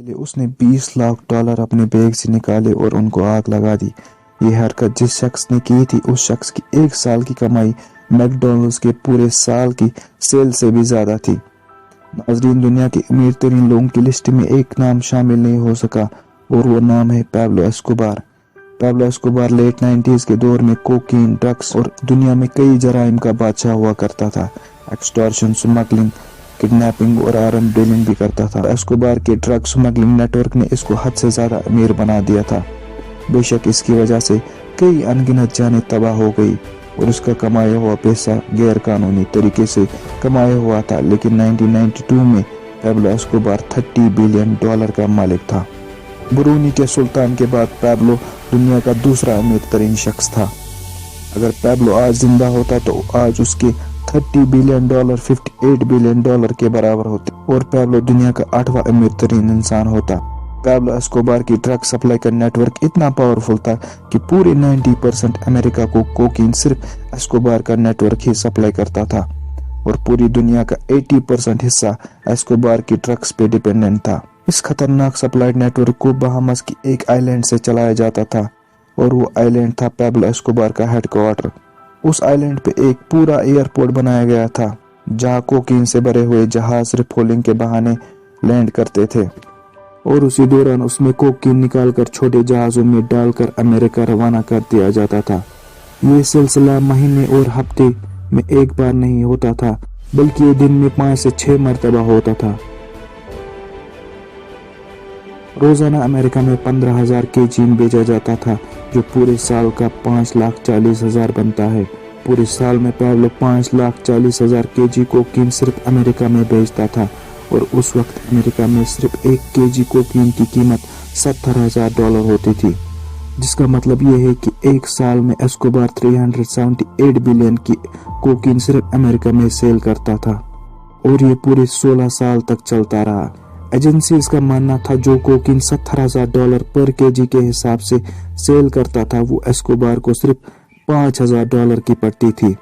लिए उसने $20 लाख अपने बैग से निकाले और उनको आग लगा दी। ये हरकत जिस शख्स ने की थी उस शख्स की 1 साल की कमाई मैकडॉनल्ड्स के पूरे साल की सेल से भी ज्यादा थी। नाजरीन, दुनिया के अमीर तरीन लोगों की लिस्ट में एक नाम शामिल नहीं हो सका और वो नाम है Pablo Escobar. Pablo Escobar late 90s के दौर में कोकीन, ड्रग्स और दुनिया में कई जराइम का बादशाह हुआ करता था। एक्सटॉर्शन, स्मगलिंग, किडनैपिंग और आर्म डीलिंग भी करता था। एस्कोबार के ड्रग स्मगलिंग नेटवर्क ने इसको हद से ज्यादा अमीर बना दिया था। बेशक इसकी वजह से कई अनगिनत जानें तबाह हो गई और उसका कमाया हुआ पैसा गैर कानूनी तरीके से कमाया हुआ था, लेकिन 1992 में पैब्लो एस्कोबार $30 बिलियन का मालिक था। ब्रूनी के सुल्तान के बाद पैब्लो दुनिया का दूसरा अमीर तरीन शख्स था। अगर पैब्लो आज जिंदा होता तो आज उसके $30 बिलियन $58 बिलियन के बराबर होते और पैब्लो दुनिया का 8वां अमीर तरीन इंसान होता। पैब्लो एस्कोबार की ड्रग सप्लाई का नेटवर्क इतना पावरफुल था कि पूरे 90% अमेरिका को कोकीन सिर्फ एस्कोबार का नेटवर्क ही सप्लाई करता था और पूरी दुनिया का 80% हिस्सा एस्कोबार की ड्रग्स पे डिपेंडेंट था। इस खतरनाक सप्लाई नेटवर्क को बहामास की एक आइलैंड से चलाया जाता था और वो आइलैंड था पैब्लो एस्कोबार का हेडक्वार्टर। उस आइलैंड पे एक पूरा एयरपोर्ट बनाया गया था जहां कोकीन से भरे हुए जहाज रिफिलिंग के बहाने लैंड करते थे और उसी दौरान उसमें कोकीन निकालकर छोटे जहाजों में डालकर अमेरिका रवाना कर दिया जाता था। ये सिलसिला महीने और हफ्ते में एक बार नहीं होता था, बल्कि ये दिन में 5 से 6 मरतबा होता था। रोजाना अमेरिका में 15,000 केजी बेचा जाता था, जो पूरे साल का 5,40,000 बनता है। पूरे साल में पैब्लो 5,40,000 केजी कोकीन सिर्फ अमेरिका में बेचता था और उस वक्त अमेरिका में सिर्फ 1 केजी कोकीन की कीमत $70,000 होती थी, जिसका मतलब यह है कि एक साल में एस्कोबार 378 बिलियन की कोकीन सिर्फ अमेरिका में सेल करता था और ये पूरे 16 साल तक चलता रहा। एजेंसीज का मानना था जो कोकीन $70,000 पर केजी के हिसाब से सेल करता था वो एस्कोबार को सिर्फ $5,000 की पड़ती थी।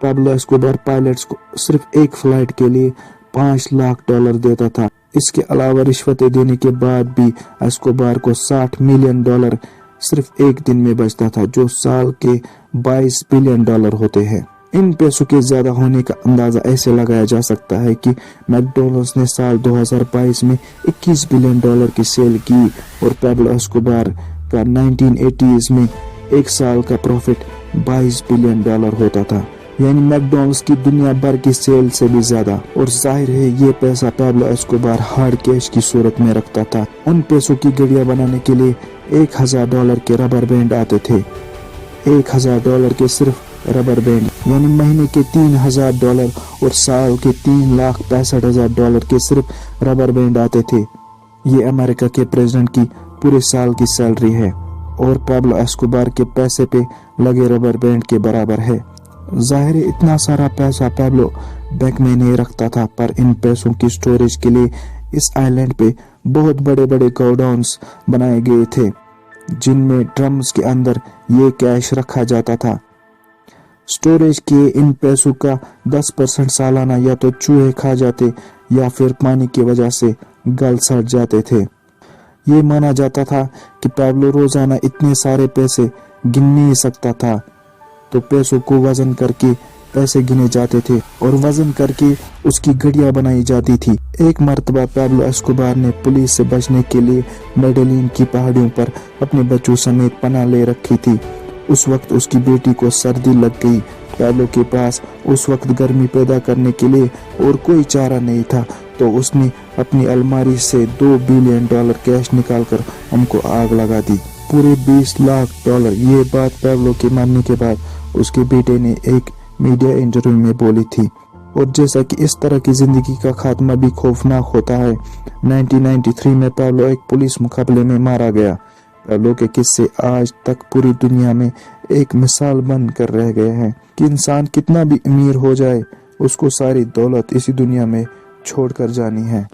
पैब्लो एस्कोबार पायलट्स को सिर्फ एक फ्लाइट के लिए $5 लाख देता था। इसके अलावा रिश्वतें देने के बाद भी एस्कोबार को $60 मिलियन सिर्फ एक दिन में बचता था, जो साल के $22 बिलियन होते हैं। इन पैसों के ज्यादा होने का अंदाजा ऐसे लगाया जा सकता है कि मैकडॉनल्ड्स ने साल 2022 में $21 बिलियन की सेल की और पैब्लो एस्कोबार का 1980s में एक साल का प्रॉफिट $22 बिलियन होता था, यानी मैकडॉनल्ड्स की दुनिया भर की सेल से भी ज्यादा। और जाहिर है ये पैसा पैब्लो एस्कोबार हार्ड कैश की सूरत में रखता था। उन पैसों की घड़ियां बनाने के लिए $1,000 के रबर बैंड आते थे। $1,000 के सिर्फ रबर बैंड, यानी महीने के $3,000 और साल के $3,65,000 के सिर्फ रबर बैंड आते थे। ये अमेरिका के प्रेसिडेंट की पूरे साल की सैलरी है और पैब्लो एस्कोबार के पैसे पे लगे रबर बैंड के बराबर है। जाहिर है इतना सारा पैसा पैब्लो बैंक में नहीं रखता था, पर इन पैसों की स्टोरेज के लिए इस आइलैंड पे बहुत बड़े बड़े गोडाउन्स बनाए गए थे, जिनमें ड्रम्स के अंदर ये कैश रखा जाता था। स्टोरेज के इन पैसों का 10% सालाना या तो चूहे खा जाते या फिर पानी की वजह से गल सड़ जाते थे। ये माना जाता था कि पैब्लो रोजाना इतने सारे पैसे गिन नहीं सकता था, तो पैसों को वजन करके पैसे गिने जाते थे और वजन करके उसकी घड़ियां बनाई जाती थी। एक मर्तबा पैब्लो एस्कोबार ने पुलिस से बचने के लिए मेडेलिन की पहाड़ियों पर अपने बच्चों समेत पनाह ले रखी थी। उस वक्त उसकी बेटी को सर्दी लग गई। पैब्लो के पास उस वक्त गर्मी पैदा करने के लिए और कोई चारा नहीं था, तो उसने अपनी अलमारी से $2 बिलियन कैश निकालकर उनको आग लगा दी, पूरे $20 लाख। ये बात पैब्लो के मरने के बाद उसके बेटे ने एक मीडिया इंटरव्यू में बोली थी। और जैसा कि इस तरह की जिंदगी का खात्मा भी खौफनाक होता है, 1993 में पैब्लो एक पुलिस मुकाबले में मारा गया। पैब्लो के किस्से आज तक पूरी दुनिया में एक मिसाल बन कर रह गए हैं कि इंसान कितना भी अमीर हो जाए, उसको सारी दौलत इसी दुनिया में छोड़कर जानी है।